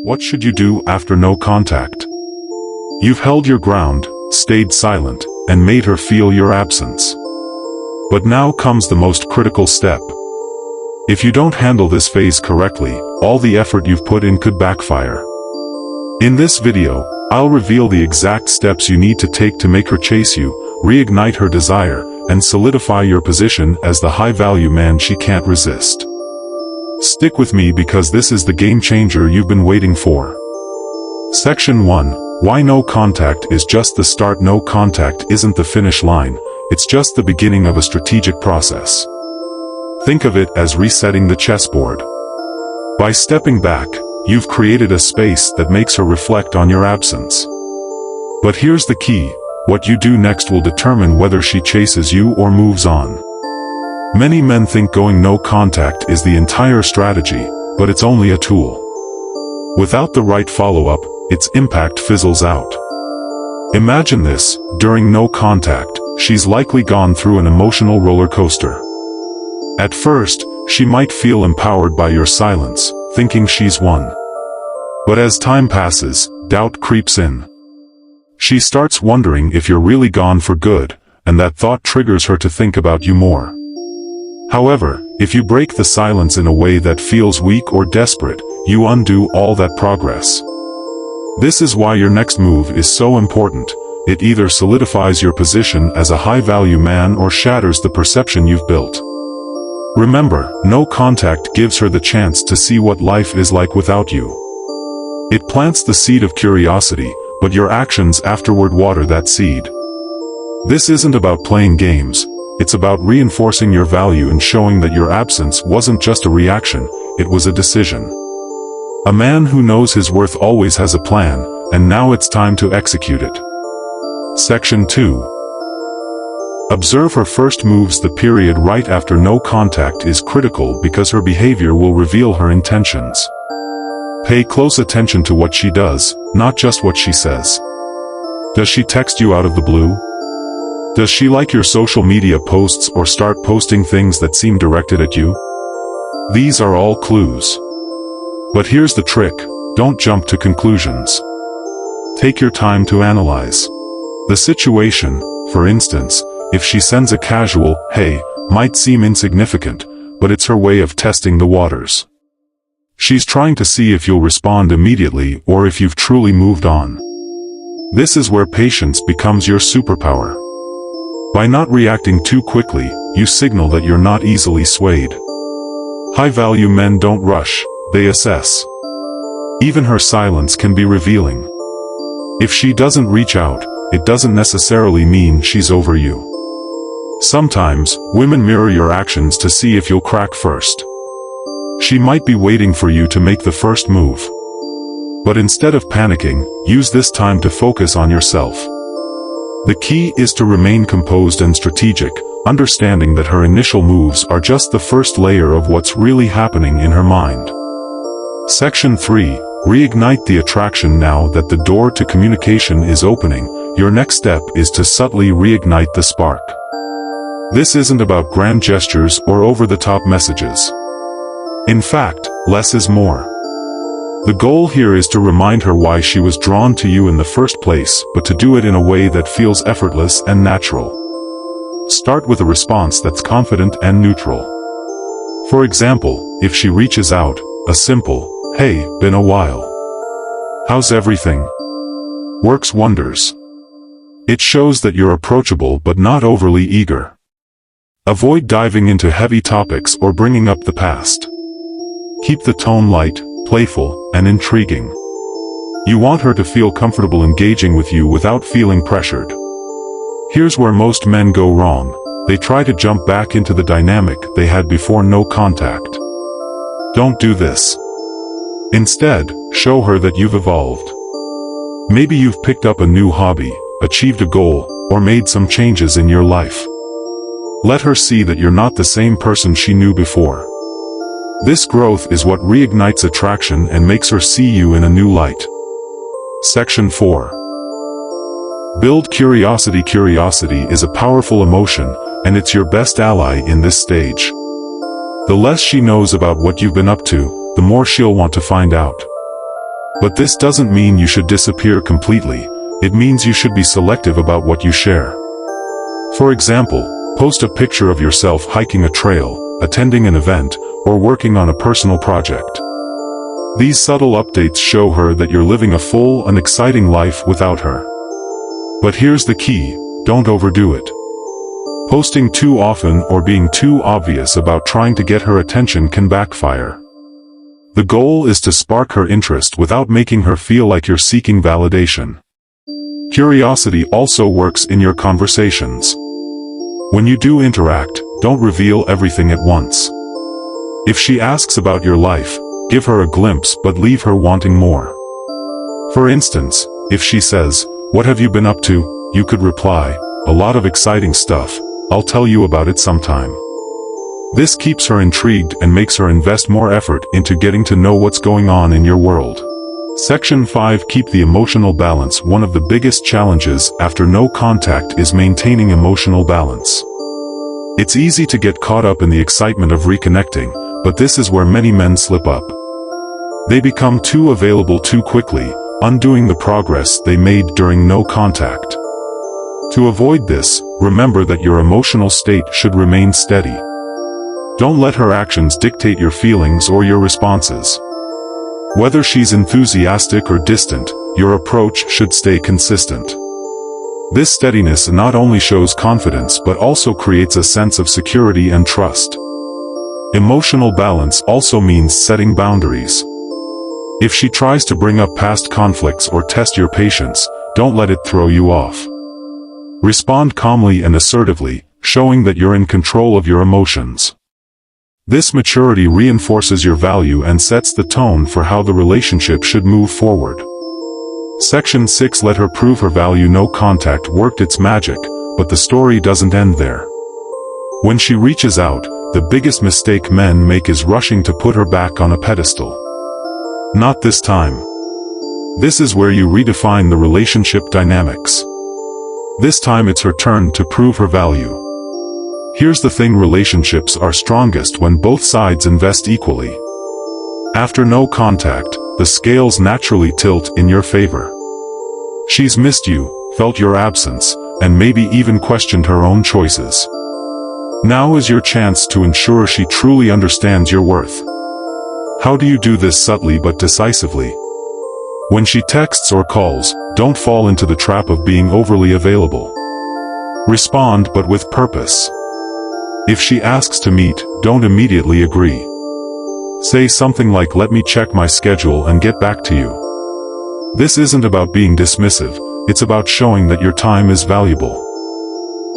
What should you do after no contact? You've held your ground, stayed silent, and made her feel your absence. But now comes the most critical step. If you don't handle this phase correctly, all the effort you've put in could backfire. In this video, I'll reveal the exact steps you need to take to make her chase you, reignite her desire, and solidify your position as the high-value man she can't resist. Stick with me because this is the game changer you've been waiting for. Section 1. Why no contact is just the start. No contact isn't the finish line, it's just the beginning of a strategic process. Think of it as resetting the chessboard. By stepping back, you've created a space that makes her reflect on your absence. But here's the key: what you do next will determine whether she chases you or moves on. Many men think going no contact is the entire strategy, but it's only a tool. Without the right follow-up, its impact fizzles out. Imagine this: during no contact, she's likely gone through an emotional roller coaster. At first, she might feel empowered by your silence, thinking she's won. But as time passes, doubt creeps in. She starts wondering if you're really gone for good, and that thought triggers her to think about you more. However, if you break the silence in a way that feels weak or desperate, you undo all that progress. This is why your next move is so important. It either solidifies your position as a high-value man or shatters the perception you've built. Remember, no contact gives her the chance to see what life is like without you. It plants the seed of curiosity, but your actions afterward water that seed. This isn't about playing games. It's about reinforcing your value and showing that your absence wasn't just a reaction, it was a decision. A man who knows his worth always has a plan, and now it's time to execute it. Section 2. Observe her first moves. The period right after no contact is critical because her behavior will reveal her intentions. Pay close attention to what she does, not just what she says. Does she text you out of the blue? Does she like your social media posts or start posting things that seem directed at you? These are all clues. But here's the trick: don't jump to conclusions. Take your time to analyze the situation. For instance, if she sends a casual "hey," might seem insignificant, but it's her way of testing the waters. She's trying to see if you'll respond immediately or if you've truly moved on. This is where patience becomes your superpower. By not reacting too quickly, you signal that you're not easily swayed. High-value men don't rush, they assess. Even her silence can be revealing. If she doesn't reach out, it doesn't necessarily mean she's over you. Sometimes, women mirror your actions to see if you'll crack first. She might be waiting for you to make the first move. But instead of panicking, use this time to focus on yourself. The key is to remain composed and strategic, understanding that her initial moves are just the first layer of what's really happening in her mind. Section 3. Reignite the attraction. Now that the door to communication is opening, your next step is to subtly reignite the spark. This isn't about grand gestures or over-the-top messages. In fact, less is more. The goal here is to remind her why she was drawn to you in the first place, but to do it in a way that feels effortless and natural. Start with a response that's confident and neutral. For example, if she reaches out, a simple, "Hey, been a while. How's everything?" works wonders. It shows that you're approachable but not overly eager. Avoid diving into heavy topics or bringing up the past. Keep the tone light, playful, and intriguing. You want her to feel comfortable engaging with you without feeling pressured. Here's where most men go wrong: they try to jump back into the dynamic they had before no contact. Don't do this. Instead, show her that you've evolved. Maybe you've picked up a new hobby, achieved a goal, or made some changes in your life. Let her see that you're not the same person she knew before. This growth is what reignites attraction and makes her see you in a new light. Section 4. Build curiosity. Curiosity is a powerful emotion, and it's your best ally in this stage. The less she knows about what you've been up to, the more she'll want to find out. But this doesn't mean you should disappear completely. It means you should be selective about what you share. For example, post a picture of yourself hiking a trail, attending an event, or working on a personal project. These subtle updates show her that you're living a full and exciting life without her. But here's the key: don't overdo it. Posting too often or being too obvious about trying to get her attention can backfire. The goal is to spark her interest without making her feel like you're seeking validation. Curiosity also works in your conversations. When you do interact, don't reveal everything at once. If she asks about your life, give her a glimpse but leave her wanting more. For instance, if she says, "What have you been up to?" you could reply, "A lot of exciting stuff, I'll tell you about it sometime." This keeps her intrigued and makes her invest more effort into getting to know what's going on in your world. Section 5. Keep the emotional balance. One of the biggest challenges after no contact is maintaining emotional balance. It's easy to get caught up in the excitement of reconnecting, but this is where many men slip up. They become too available too quickly, undoing the progress they made during no contact. To avoid this, remember that your emotional state should remain steady. Don't let her actions dictate your feelings or your responses. Whether she's enthusiastic or distant, your approach should stay consistent. This steadiness not only shows confidence but also creates a sense of security and trust. Emotional balance also means setting boundaries. If she tries to bring up past conflicts or test your patience, don't let it throw you off. Respond calmly and assertively, showing that you're in control of your emotions. This maturity reinforces your value and sets the tone for how the relationship should move forward. Section 6. Let her prove her value. No contact worked its magic, but the story doesn't end there. When she reaches out, the biggest mistake men make is rushing to put her back on a pedestal. Not this time. This is where you redefine the relationship dynamics. This time it's her turn to prove her value. Here's the thing: relationships are strongest when both sides invest equally. After no contact, the scales naturally tilt in your favor. She's missed you, felt your absence, and maybe even questioned her own choices. Now is your chance to ensure she truly understands your worth. How do you do this subtly but decisively? When she texts or calls, don't fall into the trap of being overly available. Respond, but with purpose. If she asks to meet, don't immediately agree. Say something like, "Let me check my schedule and get back to you." This isn't about being dismissive, it's about showing that your time is valuable.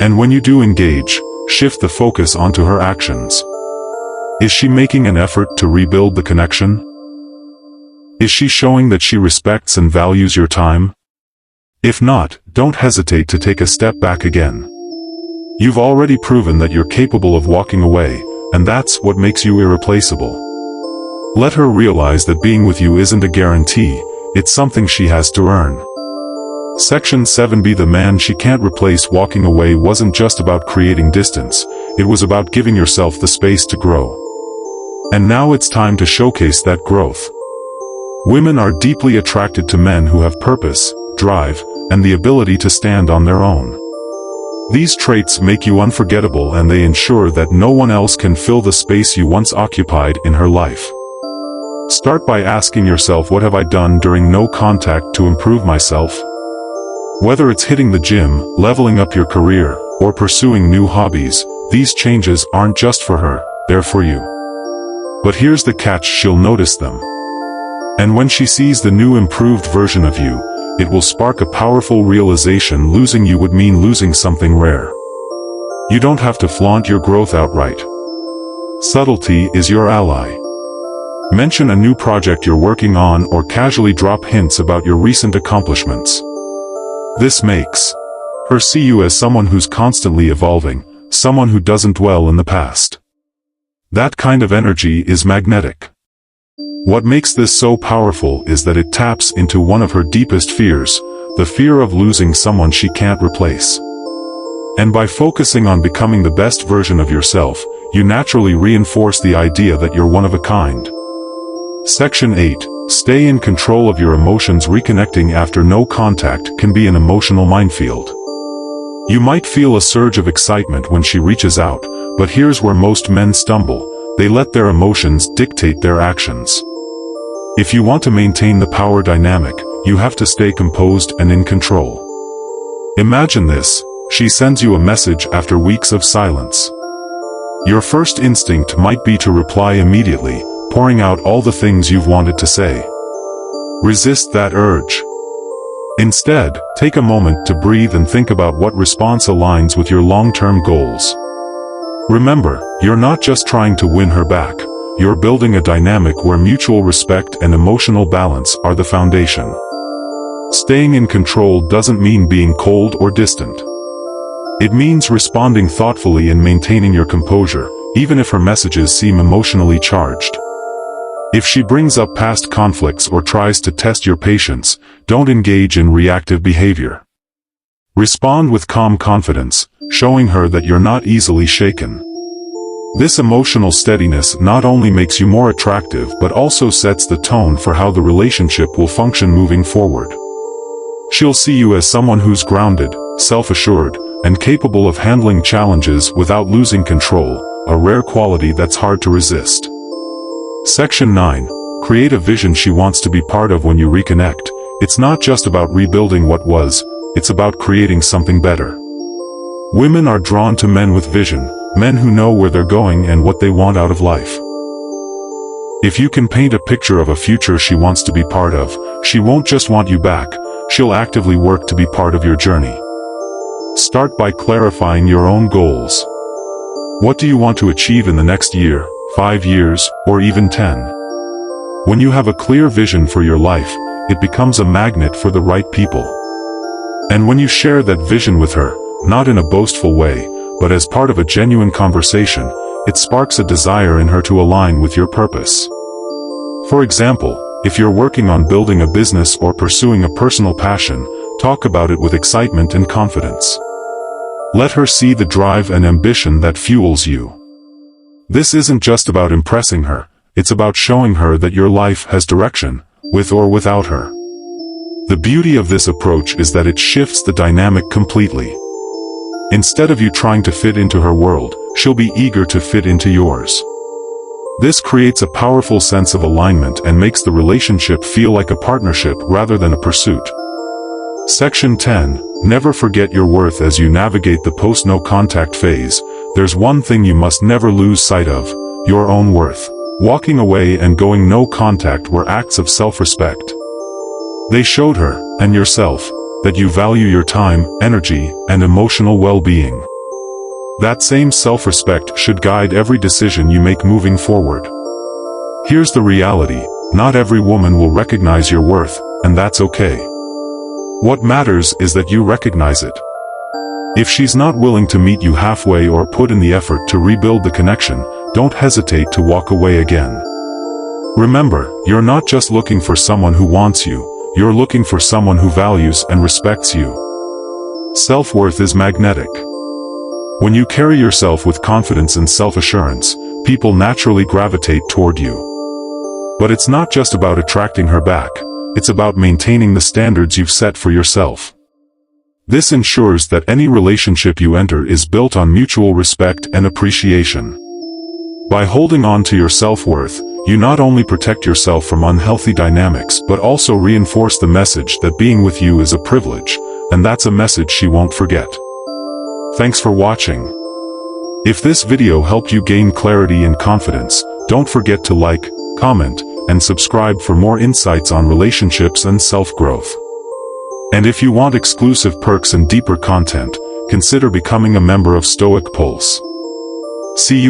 And when you do engage, shift the focus onto her actions. Is she making an effort to rebuild the connection? Is she showing that she respects and values your time? If not, don't hesitate to take a step back again. You've already proven that you're capable of walking away, and that's what makes you irreplaceable. Let her realize that being with you isn't a guarantee, it's something she has to earn. Section 7. Be the man she can't replace. Walking away wasn't just about creating distance, it was about giving yourself the space to grow. And now it's time to showcase that growth. Women are deeply attracted to men who have purpose, drive, and the ability to stand on their own. These traits make you unforgettable, and they ensure that no one else can fill the space you once occupied in her life. Start by asking yourself, what have I done during no contact to improve myself? Whether it's hitting the gym, leveling up your career, or pursuing new hobbies, these changes aren't just for her, they're for you. But here's the catch: she'll notice them. And when she sees the new improved version of you, it will spark a powerful realization: losing you would mean losing something rare. You don't have to flaunt your growth outright. Subtlety is your ally. Mention a new project you're working on, or casually drop hints about your recent accomplishments. This makes her see you as someone who's constantly evolving, someone who doesn't dwell in the past. That kind of energy is magnetic. What makes this so powerful is that it taps into one of her deepest fears, the fear of losing someone she can't replace. And by focusing on becoming the best version of yourself, you naturally reinforce the idea that you're one of a kind. Section 8. Stay in control of your emotions. Reconnecting after no contact can be an emotional minefield. You might feel a surge of excitement when she reaches out, but here's where most men stumble. They let their emotions dictate their actions. If you want to maintain the power dynamic, you have to stay composed and in control. Imagine this: she sends you a message after weeks of silence. Your first instinct might be to reply immediately, pouring out all the things you've wanted to say. Resist that urge. Instead, take a moment to breathe and think about what response aligns with your long-term goals. Remember, you're not just trying to win her back. You're building a dynamic where mutual respect and emotional balance are the foundation. Staying in control doesn't mean being cold or distant. It means responding thoughtfully and maintaining your composure, even if her messages seem emotionally charged. If she brings up past conflicts or tries to test your patience, don't engage in reactive behavior. Respond with calm confidence, showing her that you're not easily shaken. This emotional steadiness not only makes you more attractive but also sets the tone for how the relationship will function moving forward. She'll see you as someone who's grounded, self-assured, and capable of handling challenges without losing control, a rare quality that's hard to resist. Section 9. Create a vision she wants to be part of. When you reconnect, it's not just about rebuilding what was, it's about creating something better. Women are drawn to men with vision, men who know where they're going and what they want out of life. If you can paint a picture of a future she wants to be part of, she won't just want you back, she'll actively work to be part of your journey. Start by clarifying your own goals. What do you want to achieve in the next year, 5 years, or even 10? When you have a clear vision for your life, it becomes a magnet for the right people. And when you share that vision with her, not in a boastful way, but as part of a genuine conversation, it sparks a desire in her to align with your purpose. For example, if you're working on building a business or pursuing a personal passion, talk about it with excitement and confidence. Let her see the drive and ambition that fuels you. This isn't just about impressing her, it's about showing her that your life has direction, with or without her. The beauty of this approach is that it shifts the dynamic completely. Instead of you trying to fit into her world, she'll be eager to fit into yours. This creates a powerful sense of alignment and makes the relationship feel like a partnership rather than a pursuit. Section 10. Never forget your worth. As you navigate the post-no contact phase, there's one thing you must never lose sight of: your own worth. Walking away and going no contact were acts of self-respect. They showed her, and yourself, that you value your time, energy, and emotional well-being. That same self-respect should guide every decision you make moving forward. Here's the reality: not every woman will recognize your worth, and that's okay. What matters is that you recognize it. If she's not willing to meet you halfway or put in the effort to rebuild the connection, don't hesitate to walk away again. Remember, you're not just looking for someone who wants you, you're looking for someone who values and respects you. Self-worth is magnetic. When you carry yourself with confidence and self-assurance, people naturally gravitate toward you. But it's not just about attracting her back, it's about maintaining the standards you've set for yourself. This ensures that any relationship you enter is built on mutual respect and appreciation. By holding on to your self-worth, you not only protect yourself from unhealthy dynamics but also reinforce the message that being with you is a privilege, and that's a message she won't forget. Thanks for watching. If this video helped you gain clarity and confidence, don't forget to like, comment, and subscribe for more insights on relationships and self-growth. And if you want exclusive perks and deeper content, consider becoming a member of Stoic Pulse. See you